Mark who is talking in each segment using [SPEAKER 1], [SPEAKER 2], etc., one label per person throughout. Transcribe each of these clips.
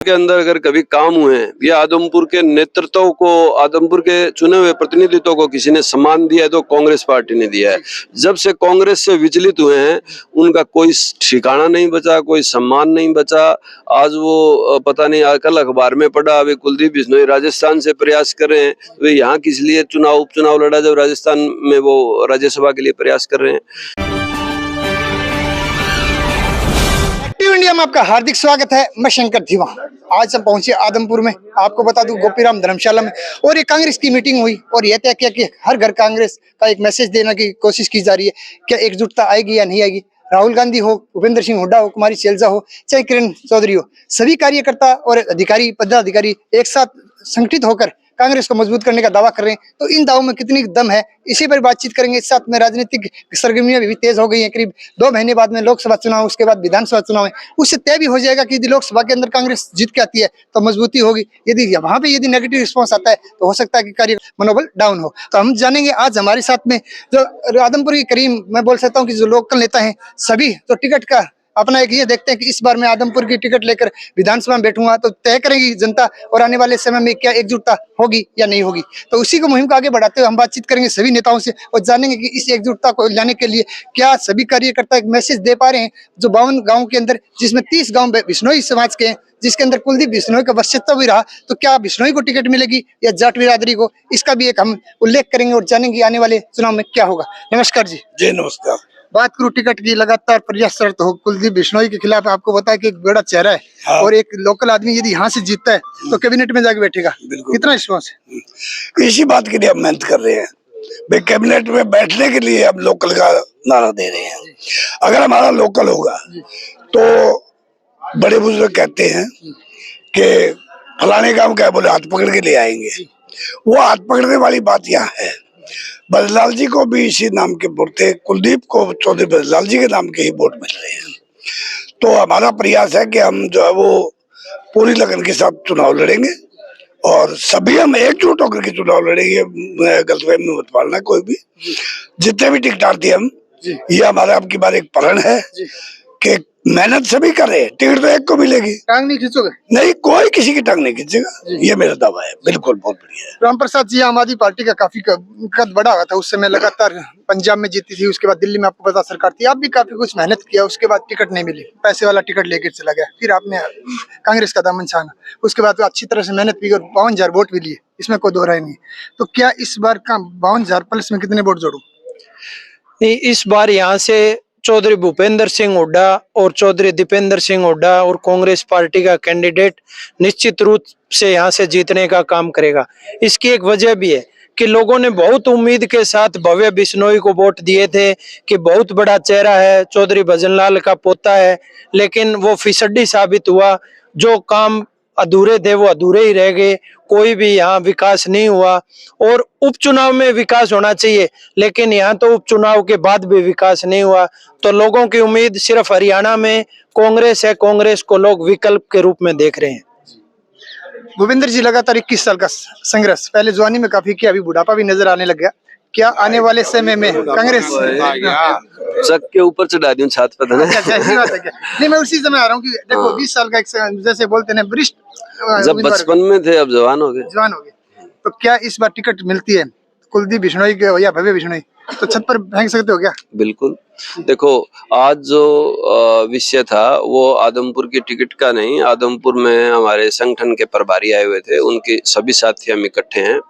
[SPEAKER 1] के अंदर अगर कभी काम हुए हैं या आदमपुर के नेतृत्व को, आदमपुर के चुने हुए प्रतिनिधित्व को किसी ने सम्मान दिया है तो कांग्रेस पार्टी ने दिया है। जब से कांग्रेस से विचलित हुए हैं उनका कोई ठिकाना नहीं बचा, कोई सम्मान नहीं बचा। आज वो पता नहीं, कल अखबार में पढ़ा वे कुलदीप बिश्नोई राजस्थान से प्रयास कर रहे हैं। वे यहाँ किस लिए उपचुनाव लड़ा जब राजस्थान में वो राज्यसभा के लिए प्रयास कर रहे हैं।
[SPEAKER 2] एक्टिव इंडिया में आपका हार्दिक स्वागत है। मैं शंकर धीवा। आज हम पहुंचे आदमपुर में। आपको बता दूं गोपीराम धर्मशाला में, और ये कांग्रेस की मीटिंग हुई और यह तय किया कि हर घर कांग्रेस का एक मैसेज देने की कोशिश की जा रही है। क्या एकजुटता आएगी या नहीं आएगी? राहुल गांधी हो, भूपेंद्र सिंह हुड्डा हो, कुमारी शैलजा हो, चाहे किरण चौधरी हो, सभी कार्यकर्ता और अधिकारी, पदाधिकारी एक साथ संगठित होकर कांग्रेस को मजबूत करने का दावा कर रहे हैं। तो इन दावों में कितनी दम है, इसी पर बातचीत करेंगे। इस साथ में राजनीतिक सरगर्मियां भी तेज हो गई हैं। करीब 2 महीने बाद में लोकसभा चुनाव, उसके बाद विधानसभा चुनाव है। उससे तय भी हो जाएगा कि यदि लोकसभा के अंदर कांग्रेस जीत के आती है तो मजबूती होगी, यदि वहां पे यदि नेगेटिव रिस्पॉन्स आता है तो हो सकता है कि कार्य मनोबल डाउन हो। तो हम जानेंगे आज हमारे साथ में जो आदमपुर के करीम, मैं बोल सकता हूँ कि जो लोकल नेता है सभी, तो टिकट का अपना एक ये देखते हैं कि इस बार मैं आदमपुर की टिकट लेकर विधानसभा में बैठूंगा तो तय करेगी जनता और आने वाले समय में क्या एकजुटता होगी या नहीं होगी। तो उसी को मुहिम को आगे बढ़ाते हुए हम बातचीत करेंगे सभी नेताओं से और जानेंगे कि इस एकजुटता को लाने के लिए क्या सभी कार्यकर्ता एक मैसेज दे पा रहे हैं। जो 52 गाँव के अंदर, जिसमें 30 गाँव बिश्नोई समाज के हैं, जिसके अंदर कुलदीप बिश्नोई का वक्तव्य भी रहा, तो क्या बिश्नोई को टिकट मिलेगी या जाट बिरादरी को, इसका भी एक हम उल्लेख करेंगे और जानेंगे आने वाले चुनाव में क्या होगा। नमस्कार जी।
[SPEAKER 3] जी नमस्कार।
[SPEAKER 2] बात करूं टिकट की, लगातार प्रयासरत हो कुलदीप बिश्नोई के खिलाफ। आपको पता है कि एक बड़ा चेहरा है।
[SPEAKER 3] हाँ।
[SPEAKER 2] और एक लोकल आदमी यदि यहाँ से जीतता है तो कैबिनेट में जाके बैठेगा। कितना विश्वास है?
[SPEAKER 3] इसी बात के लिए हम मेहनत कर रहे हैं भाई। कैबिनेट में बैठने के लिए हम लोकल का नारा दे रहे हैं। अगर हमारा लोकल होगा तो बड़े बुजुर्ग कहते हैं कि फलाने काम क्या बोले हाथ पकड़ के ले आएंगे। वो हाथ पकड़ने वाली बात यहाँ है। बरलाल जी को भी इसी नाम के वोट थे, कुलदीप को चौधरी बरलाल जी के नाम के ही वोट मिल रहे हैं। तो हमारा प्रयास है कि हम जो है वो पूरी लगन के साथ चुनाव लड़ेंगे और सभी हम एकजुट होकर के चुनाव लड़ेंगे। गलतफहमी में मत पालना कोई भी। जितने भी टिकटार्थी हम, ये हमारा अब की बार एक प्रण है कि मेहनत सभी कर रहे हैं, टिकट तो एक को मिलेगी।
[SPEAKER 2] टांग नहीं खींचोगे? नहीं,
[SPEAKER 3] कोई किसी की टांग नहीं खींचेगा, ये मेरा दावा है। बिल्कुल, बहुत बढ़िया है।
[SPEAKER 2] राम प्रसाद जी आम आदमी पार्टी का काफी कद बढ़ा हुआ था उस समय, लगातार पंजाब में जीती थी, उसके बाद दिल्ली में आपको पता सरकार थी। आप भी काफी कुछ मेहनत किया, उसके बाद टिकट नहीं मिली, पैसे वाला टिकट लेकर चला गया, फिर आपने कांग्रेस का दामन छाना, उसके बाद अच्छी तरह से मेहनत की और 52,000 वोट भी लिए, इसमें कोई दो राय नहीं। तो क्या इस बार का 52,000 प्लस में कितने वोट जोड़ू?
[SPEAKER 4] नहीं, इस बार यहाँ से चौधरी भूपेंद्र सिंह हुड्डा और चौधरी दीपेंद्र सिंह हुड्डा और कांग्रेस पार्टी का कैंडिडेट निश्चित रूप से यहाँ से जीतने का काम करेगा। इसकी एक वजह भी है कि लोगों ने बहुत उम्मीद के साथ भव्य बिश्नोई को वोट दिए थे कि बहुत बड़ा चेहरा है, चौधरी भजनलाल का पोता है, लेकिन वो फिसड्डी साबित हुआ। जो काम अधूरे थे वो अधूरे ही रह गए, कोई भी यहाँ विकास नहीं हुआ। और उपचुनाव में विकास होना चाहिए, लेकिन यहाँ तो उपचुनाव के बाद भी विकास नहीं हुआ। तो लोगों की उम्मीद सिर्फ हरियाणा में कांग्रेस है, कांग्रेस को लोग विकल्प के रूप में देख रहे हैं।
[SPEAKER 2] भूपेंद्र जी लगातार 21 साल का संघर्ष, पहले जवानी में काफी किया, अभी बुढ़ापा भी नजर आने लग गया। क्या आने वाले समय में कांग्रेस
[SPEAKER 1] चक के ऊपर चढ़ा दूं छात पर ना?
[SPEAKER 2] ऐसी बात है क्या? नहीं, मैं उसी समय आ रहा हूँ कि देखो 20 साल का एक जैसे बोलते हैं वरिष्ठ,
[SPEAKER 1] जब बचपन में थे अब जवान हो गए।
[SPEAKER 2] तो क्या इस बार टिकट मिलती है कुलदीप बिश्नोई के या भव्य बिश्नोई, तो छत पर फेंक सकते हो क्या?
[SPEAKER 1] बिल्कुल। देखो, आज जो विषय था वो आदमपुर की टिकट का नहीं, आदमपुर में हमारे संगठन के प्रभारी आए हुए थे, उनके सभी साथी हम इकट्ठे हैं।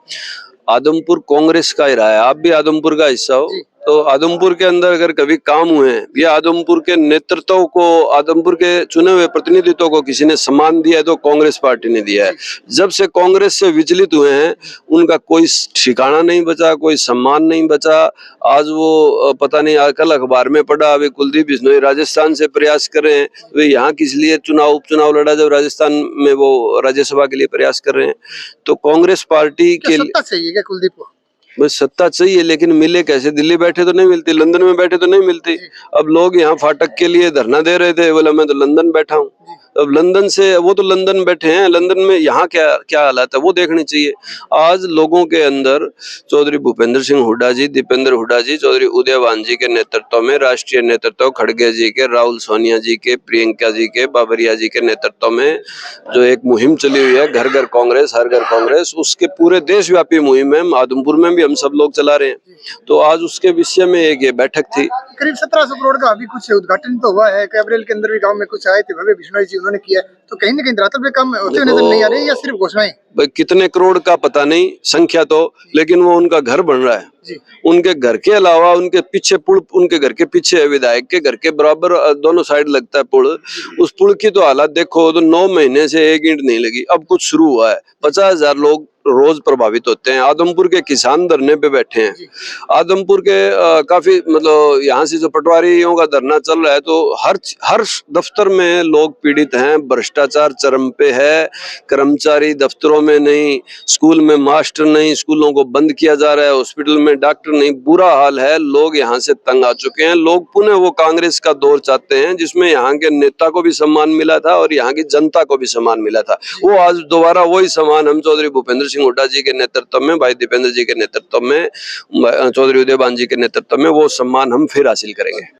[SPEAKER 1] आदमपुर कांग्रेस का ही रहा है, आप भी आदमपुर का हिस्सा हो। तो आदमपुर के अंदर अगर कभी काम हुए हैं या आदमपुर के नेतृत्व को, आदमपुर के चुने हुए प्रतिनिधित्व को किसी ने सम्मान दिया है तो कांग्रेस पार्टी ने दिया है। जब से कांग्रेस से विचलित हुए हैं उनका कोई ठिकाना नहीं बचा, कोई सम्मान नहीं बचा। आज वो पता नहीं, कल अखबार में पढ़ा वे कुलदीप बिश्नोई राजस्थान से प्रयास कर रहे हैं। वे यहाँ किस लिए उपचुनाव लड़ा जब राजस्थान में वो राज्यसभा के लिए प्रयास कर रहे हैं। तो कांग्रेस पार्टी के
[SPEAKER 2] सत्ता चाहिए क्या कुलदीप को?
[SPEAKER 1] बस सत्ता चाहिए, लेकिन मिले कैसे? दिल्ली बैठे तो नहीं मिलती, लंदन में बैठे तो नहीं मिलती। अब लोग यहाँ फाटक के लिए धरना दे रहे थे, बोला मैं तो लंदन बैठा हूँ। अब लंदन से, वो तो लंदन बैठे हैं, लंदन में यहाँ क्या क्या हालात है वो देखनी चाहिए। आज लोगों के अंदर चौधरी भूपेंद्र सिंह हुड्डा जी, दीपेंद्र हुड्डा जी, चौधरी उदयवान जी के नेतृत्व में, राष्ट्रीय नेतृत्व खड़गे जी के, राहुल सोनिया जी के, प्रियंका जी के, बाबरिया जी के नेतृत्व में जो एक मुहिम चली हुई है, घर घर कांग्रेस हर घर कांग्रेस, उसके पूरे देशव्यापी मुहिम है। आदमपुर में भी हम सब लोग चला रहे हैं। तो आज उसके विषय में एक ये बैठक थी।
[SPEAKER 2] करीब 1700 करोड़ का अभी कुछ उद्घाटन तो हुआ है। कैब्रियल के अंदर भी गांव में कुछ आए थे, भव्य बिश्नोई जी, उन्होंने किया। तो कहीं ना कहीं धरातल पे काम होते हुए नजर नहीं आ रहे या सिर्फ घोषणाएं?
[SPEAKER 1] भाई कितने करोड़ का पता नहीं संख्या तो, लेकिन वो उनका घर बन रहा है
[SPEAKER 2] जी।
[SPEAKER 1] उनके घर के अलावा उनके पीछे पुल, उनके घर के पीछे है, विधायक के घर के बराबर दोनों साइड लगता है पुल। उस पुल की तो हालत देखो, तो 9 महीने से एक ईंट नहीं लगी। अब कुछ शुरू हुआ है, 50,000 लोग रोज प्रभावित होते हैं। आदमपुर के किसान धरने पे बैठे हैं। आदमपुर के काफी मतलब यहाँ से जो पटवारियों का धरना चल रहा है, तो हर दफ्तर में लोग पीड़ित हैं। भ्रष्टाचार चरम पे है, कर्मचारी दफ्तरों में नहीं, स्कूल में मास्टर नहीं, स्कूलों को बंद किया जा रहा है, हॉस्पिटल में डॉक्टर नहीं, बुरा हाल है। लोग यहाँ से तंग आ चुके हैं। लोग पुनः वो कांग्रेस का दौर चाहते हैं जिसमें यहाँ के नेता को भी सम्मान मिला था और यहाँ की जनता को भी सम्मान मिला था। वो आज दोबारा वही सम्मान हम चौधरी भूपेंद्र सिंह हुड्डा जी के नेतृत्व में, भाई दीपेंद्र जी के नेतृत्व में, चौधरी उदयवान जी के नेतृत्व में वो सम्मान हम फिर हासिल करेंगे।